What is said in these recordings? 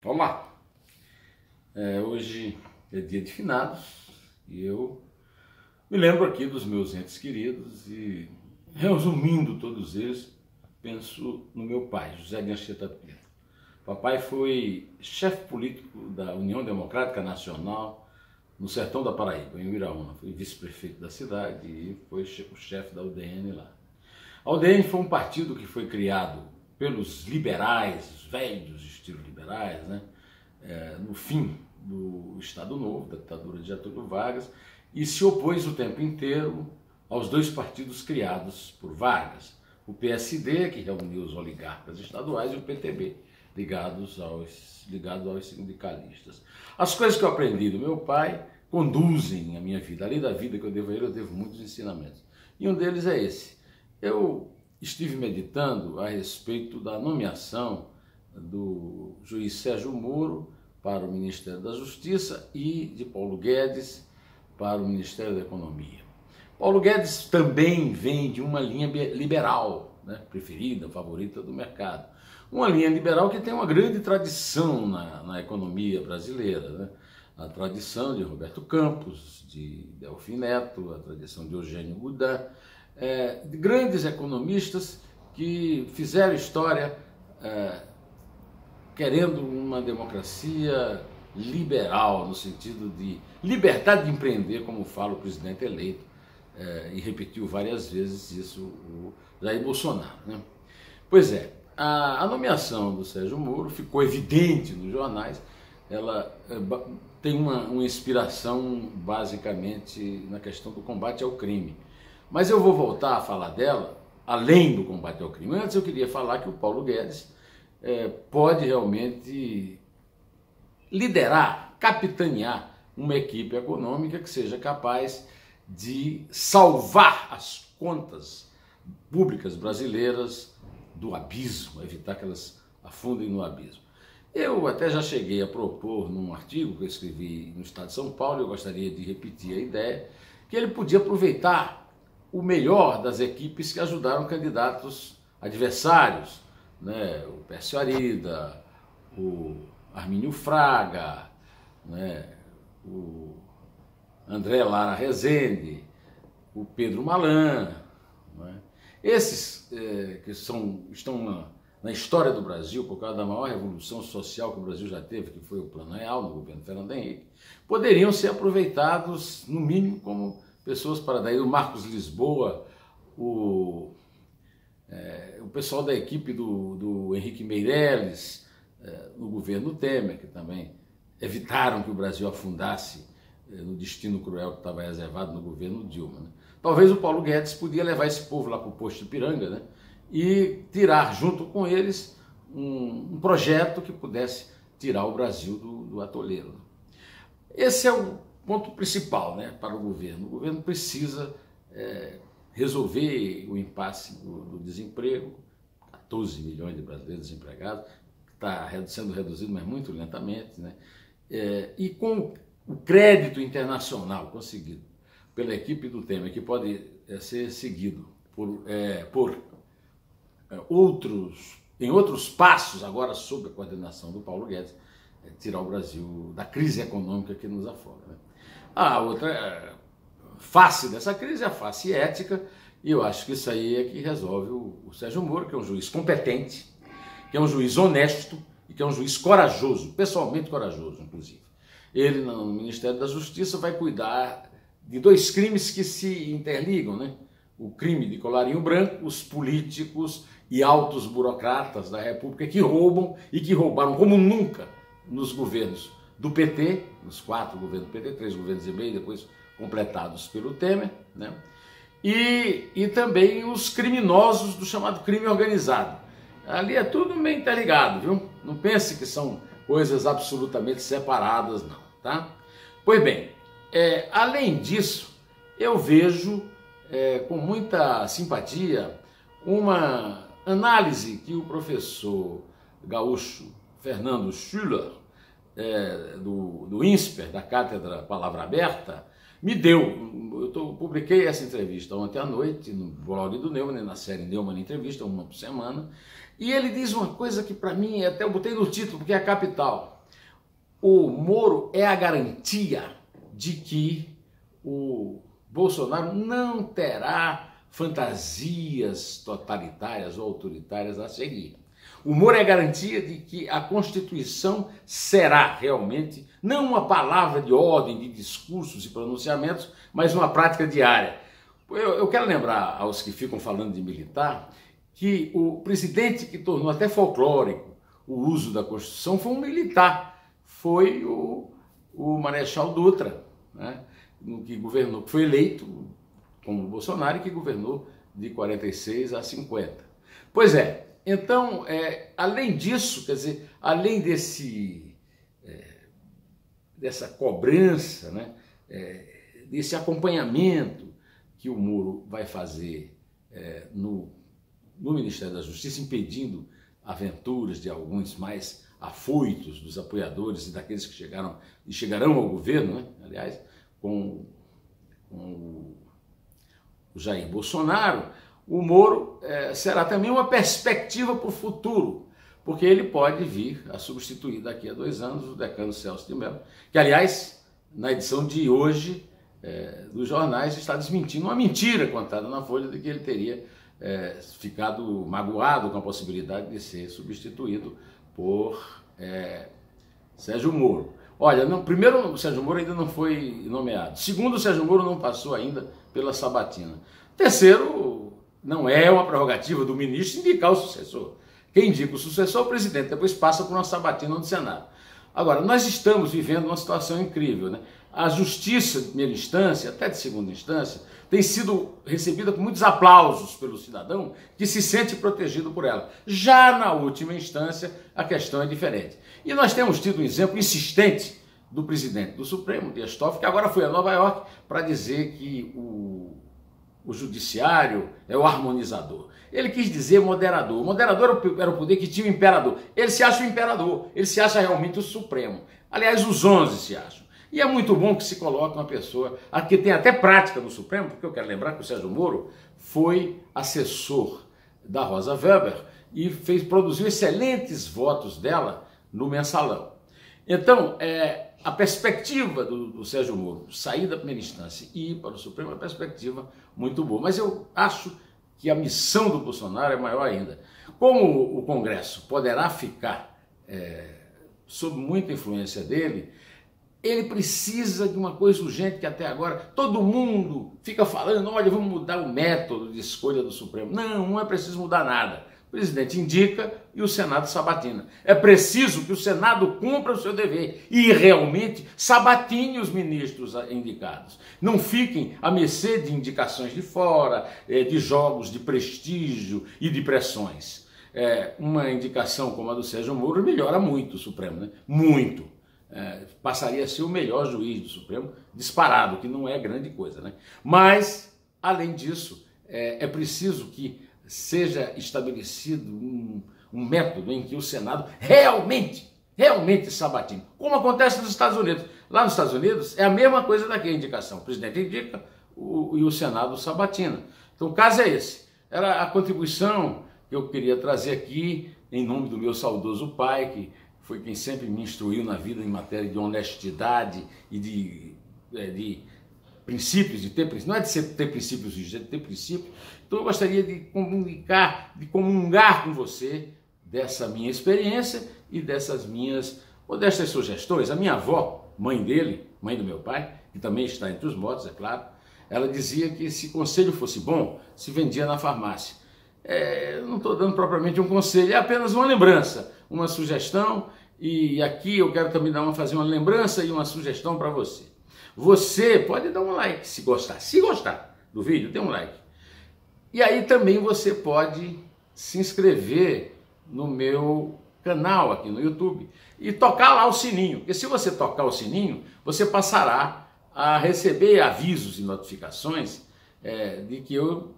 Olá! Hoje é dia de finados e eu me lembro aqui dos meus entes queridos e, resumindo todos eles, penso no meu pai, José de Anchieta Pinto. Papai foi chefe político da União Democrática Nacional no sertão da Paraíba, em Uiraúna. Foi vice-prefeito da cidade e foi o chefe da UDN lá. A UDN foi um partido que foi criado pelos liberais, os velhos estilos liberais, né? No fim do Estado Novo, da ditadura de Getúlio Vargas, e se opôs o tempo inteiro aos dois partidos criados por Vargas, o PSD, que reuniu os oligarcas estaduais, e o PTB, ligados aos sindicalistas. As coisas que eu aprendi do meu pai conduzem a minha vida. Além da vida que eu devo a ele, eu devo muitos ensinamentos. E um deles é esse. Eu estive meditando a respeito da nomeação do juiz Sérgio Moro para o Ministério da Justiça e de Paulo Guedes para o Ministério da Economia. Paulo Guedes também vem de uma linha liberal, né, preferida, favorita do mercado. Uma linha liberal que tem uma grande tradição na economia brasileira, né? A tradição de Roberto Campos, de Delfim Neto, a tradição de Eugênio Goudin, de grandes economistas que fizeram história querendo uma democracia liberal, no sentido de liberdade de empreender, como fala o presidente eleito, e repetiu várias vezes isso o Jair Bolsonaro, né? Pois é, a nomeação do Sérgio Moro ficou evidente nos jornais. Ela tem uma inspiração basicamente na questão do combate ao crime. Mas eu vou voltar a falar dela, além do combate ao crime. Antes eu queria falar que o Paulo Guedes pode realmente liderar, capitanear uma equipe econômica que seja capaz de salvar as contas públicas brasileiras do abismo, evitar que elas afundem no abismo. Eu até já cheguei a propor num artigo que eu escrevi no Estado de São Paulo, eu gostaria de repetir a ideia, que ele podia aproveitar o melhor das equipes que ajudaram candidatos adversários, né? O Pércio Arida, o Armínio Fraga, né? O André Lara Rezende, o Pedro Malan, né? Esses que estão na história do Brasil, por causa da maior revolução social que o Brasil já teve, que foi o Plano Real, no governo Fernando Henrique, poderiam ser aproveitados, no mínimo, como pessoas para daí o Marcos Lisboa, o pessoal da equipe do Henrique Meirelles, no governo Temer, que também evitaram que o Brasil afundasse no destino cruel que estava reservado no governo Dilma, né? Talvez o Paulo Guedes podia levar esse povo lá para o posto Ipiranga, né? E tirar junto com eles um projeto que pudesse tirar o Brasil do atoleiro. Esse é o ponto principal, né, para o governo. O governo precisa resolver o impasse do desemprego, 14 milhões de brasileiros desempregados, que está sendo reduzido, mas muito lentamente, né? E com o crédito internacional conseguido pela equipe do Temer, que pode ser seguido em outros passos, agora sob a coordenação do Paulo Guedes, tirar o Brasil da crise econômica que nos afoga, né? A outra face dessa crise é a face ética, e eu acho que isso aí é que resolve o Sérgio Moro, que é um juiz competente, que é um juiz honesto e que é um juiz corajoso, pessoalmente corajoso, inclusive. Ele, no Ministério da Justiça, vai cuidar de dois crimes que se interligam, né? O crime de colarinho branco, os políticos e altos burocratas da República que roubam e que roubaram como nunca nos governos do PT, nos 4 governos do PT, 3 governos e meio, depois completados pelo Temer, né? E também os criminosos do chamado crime organizado. Ali é tudo meio interligado, viu? Não pense que são coisas absolutamente separadas, não, tá? Pois bem, além disso, eu vejo com muita simpatia uma análise que o professor gaúcho Fernando Schuller, do INSPER, da Cátedra Palavra Aberta, me deu. Eu publiquei essa entrevista ontem à noite no blog do Neumann, na série Neumann Entrevista, uma por semana, e ele diz uma coisa que para mim, até eu botei no título, porque é capital. o Moro é a garantia de que o Bolsonaro não terá fantasias totalitárias ou autoritárias a seguir. O Moro é a garantia de que a Constituição será realmente não uma palavra de ordem, de discursos e pronunciamentos, mas uma prática diária. Eu quero lembrar aos que ficam falando de militar que o presidente que tornou até folclórico o uso da Constituição foi um militar, foi o Marechal Dutra, né, que governou, que foi eleito como Bolsonaro e que governou de 46 a 50. Pois é, então, além disso, quer dizer, além dessa cobrança, né, desse acompanhamento que o Moro vai fazer no Ministério da Justiça, impedindo aventuras de alguns mais afoitos dos apoiadores e daqueles que chegarão ao governo, né, aliás, com o Jair Bolsonaro, o Moro será também uma perspectiva para o futuro, porque ele pode vir a substituir daqui a 2 anos o decano Celso de Mello, que, aliás, na edição de hoje dos jornais está desmentindo uma mentira contada na Folha de que ele teria ficado magoado com a possibilidade de ser substituído por Sérgio Moro. Olha, primeiro, o Sérgio Moro ainda não foi nomeado. Segundo, o Sérgio Moro não passou ainda pela sabatina. Terceiro, não é uma prerrogativa do ministro indicar o sucessor. Quem indica o sucessor é o presidente, depois passa por uma sabatina no Senado. Agora, nós estamos vivendo uma situação incrível, né? A justiça de primeira instância, até de segunda instância, tem sido recebida com muitos aplausos pelo cidadão que se sente protegido por ela. Já na última instância, a questão é diferente. E nós temos tido um exemplo insistente do presidente do Supremo, Dias Toffoli, que agora foi a Nova York para dizer que o judiciário é o harmonizador. Ele quis dizer moderador. O moderador era o poder que tinha o imperador. Ele se acha o imperador, ele se acha realmente o Supremo. Aliás, os 11 se acham. E é muito bom que se coloque uma pessoa que tem até prática no Supremo, porque eu quero lembrar que o Sérgio Moro foi assessor da Rosa Weber e produziu excelentes votos dela no Mensalão. Então, a perspectiva do Sérgio Moro sair da primeira instância e ir para o Supremo é uma perspectiva muito boa. Mas eu acho que a missão do Bolsonaro é maior ainda. Como o Congresso poderá ficar sob muita influência dele, ele precisa de uma coisa urgente que até agora todo mundo fica falando, olha, vamos mudar o método de escolha do Supremo. Não é preciso mudar nada. O presidente indica e o Senado sabatina. É preciso que o Senado cumpra o seu dever e realmente sabatine os ministros indicados. Não fiquem à mercê de indicações de fora, de jogos de prestígio e de pressões. Uma indicação como a do Sérgio Moro melhora muito o Supremo, né? Muito. Passaria a ser o melhor juiz do Supremo, disparado, que não é grande coisa, né? Mas, além disso, é preciso que seja estabelecido um método em que o Senado realmente sabatine, como acontece nos Estados Unidos. Lá nos Estados Unidos é a mesma coisa daqui, a indicação. O presidente indica e o Senado sabatina. Então o caso é esse. Era a contribuição que eu queria trazer aqui, em nome do meu saudoso pai, que foi quem sempre me instruiu na vida em matéria de honestidade e de princípios, não é de ter princípios rígidos, é de ter princípios. Então eu gostaria de comungar com você dessa minha experiência e dessas minhas modestas sugestões. A minha avó, mãe dele, mãe do meu pai, que também está entre os mortos, é claro, ela dizia que se conselho fosse bom, se vendia na farmácia. Eu não estou dando propriamente um conselho, é apenas uma lembrança, uma sugestão, e aqui eu quero também fazer uma lembrança e uma sugestão para você. Você pode dar um like se gostar do vídeo, dê um like. E aí também você pode se inscrever no meu canal aqui no YouTube e tocar lá o sininho, porque se você tocar o sininho, você passará a receber avisos e notificações de que eu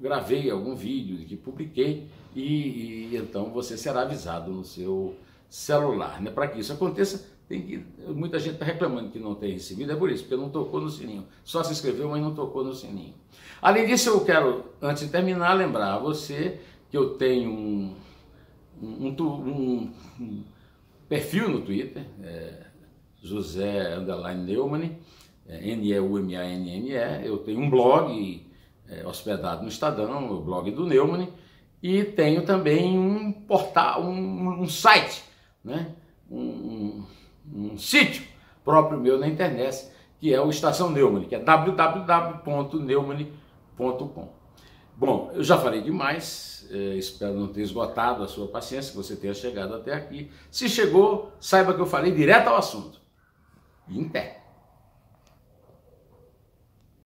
gravei algum vídeo, de que publiquei, e então você será avisado no seu celular, né? Para que isso aconteça, muita gente está reclamando que não tem recebido, é por isso, porque não tocou no sininho. Só se inscreveu, mas não tocou no sininho. Além disso, eu quero, antes de terminar, lembrar a você que eu tenho um perfil no Twitter, José Neumann, Neumane. Eu tenho um blog hospedado no Estadão, o blog do Neumann, e tenho também um portal, um site, né? um sítio próprio meu na internet, que é o Estação Neumann, que é www.neumann.com. Bom, eu já falei demais, espero não ter esgotado a sua paciência, que você tenha chegado até aqui. Se chegou, saiba que eu falei direto ao assunto. E em pé.